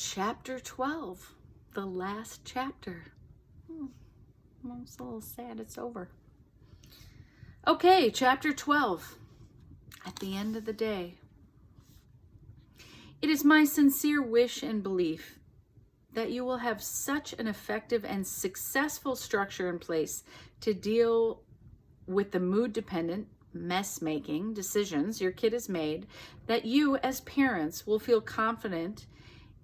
Chapter 12, the last chapter. I'm almost a little sad it's over. Okay, chapter 12. At the end of the day. It is my sincere wish and belief that you will have such an effective and successful structure in place to deal with the mood-dependent, mess-making decisions your kid has made that you as parents will feel confident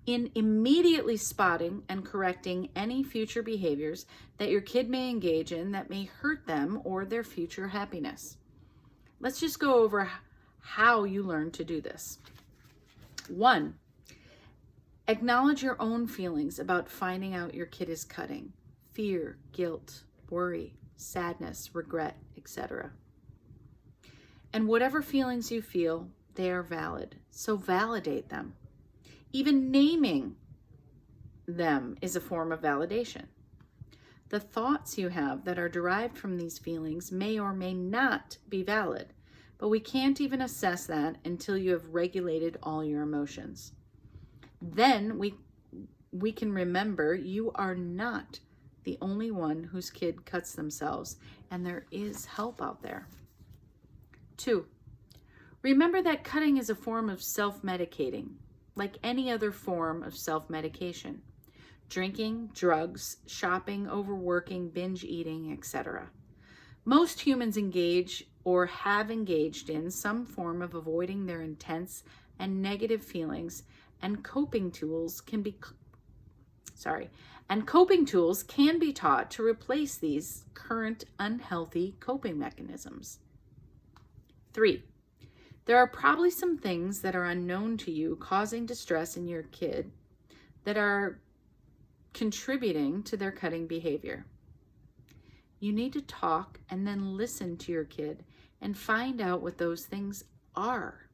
in immediately spotting and correcting any future behaviors that your kid may engage in that may hurt them or their future happiness. Let's just go over how you learn to do this. 1, acknowledge your own feelings about finding out your kid is cutting. Fear, guilt, worry, sadness, regret, etc. And whatever feelings you feel, they are valid. So validate them. Even naming them is a form of validation. The thoughts you have that are derived from these feelings may or may not be valid, but we can't even assess that until you have regulated all your emotions. Then we can remember you are not the only one whose kid cuts themselves, and there is help out there. 2, remember that cutting is a form of self-medicating, like any other form of self-medication. Drinking, drugs, shopping, overworking, binge eating, etc. Most humans engage or have engaged in some form of avoiding their intense and negative feelings, and coping tools can be taught to replace these current unhealthy coping mechanisms. 3, there are probably some things that are unknown to you causing distress in your kid that are contributing to their cutting behavior. You need to talk and then listen to your kid and find out what those things are.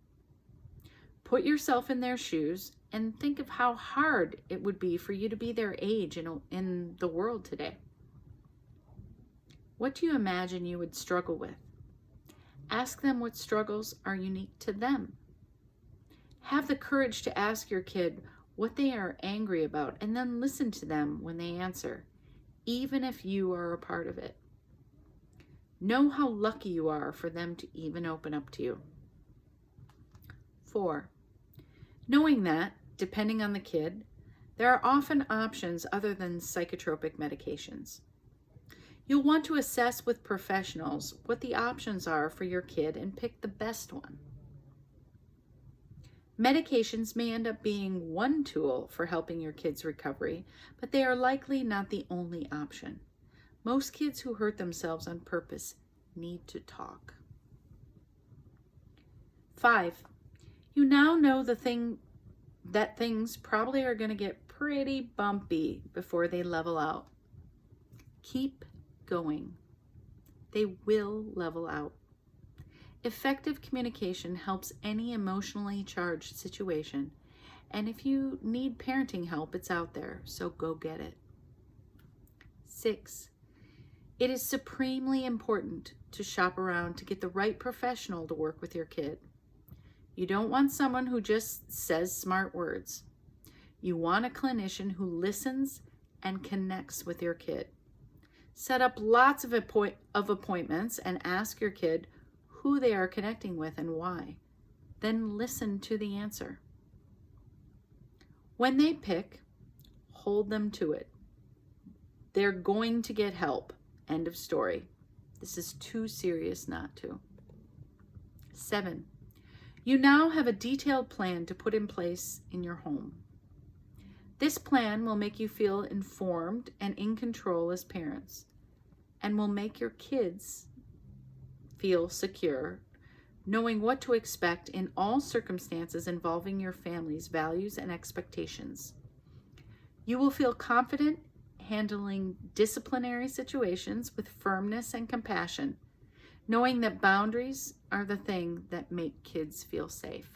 Put yourself in their shoes and think of how hard it would be for you to be their age in the world today. What do you imagine you would struggle with? Ask them what struggles are unique to them. Have the courage to ask your kid what they are angry about and then listen to them when they answer, even if you are a part of it. Know how lucky you are for them to even open up to you. 4, knowing that, depending on the kid, there are often options other than psychotropic medications. You'll want to assess with professionals what the options are for your kid and pick the best one. Medications may end up being one tool for helping your kid's recovery, but they are likely not the only option. Most kids who hurt themselves on purpose need to talk. 5, you now know that things probably are going to get pretty bumpy before they level out. Keep going. They will level out. Effective communication helps any emotionally charged situation, and if you need parenting help, it's out there, so go get it. 6, it is supremely important to shop around to get the right professional to work with your kid. You don't want someone who just says smart words. You want a clinician who listens and connects with your kid. Set up lots of appointments and ask your kid who they are connecting with and why. Then listen to the answer. When they pick, hold them to it. They're going to get help. End of story. This is too serious not to. 7, you now have a detailed plan to put in place in your home. This plan will make you feel informed and in control as parents, and will make your kids feel secure, knowing what to expect in all circumstances involving your family's values and expectations. You will feel confident handling disciplinary situations with firmness and compassion, knowing that boundaries are the thing that make kids feel safe.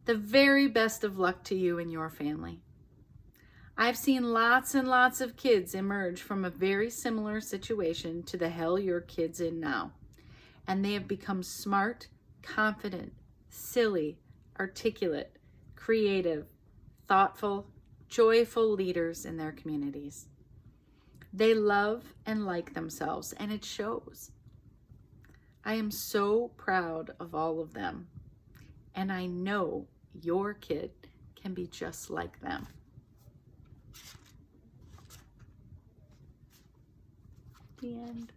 The very best of luck to you and your family. I've seen lots and lots of kids emerge from a very similar situation to the hell your kid's in now, and they have become smart, confident, silly, articulate, creative, thoughtful, joyful leaders in their communities. They love and like themselves, and it shows. I am so proud of all of them, and I know your kid can be just like them. The end.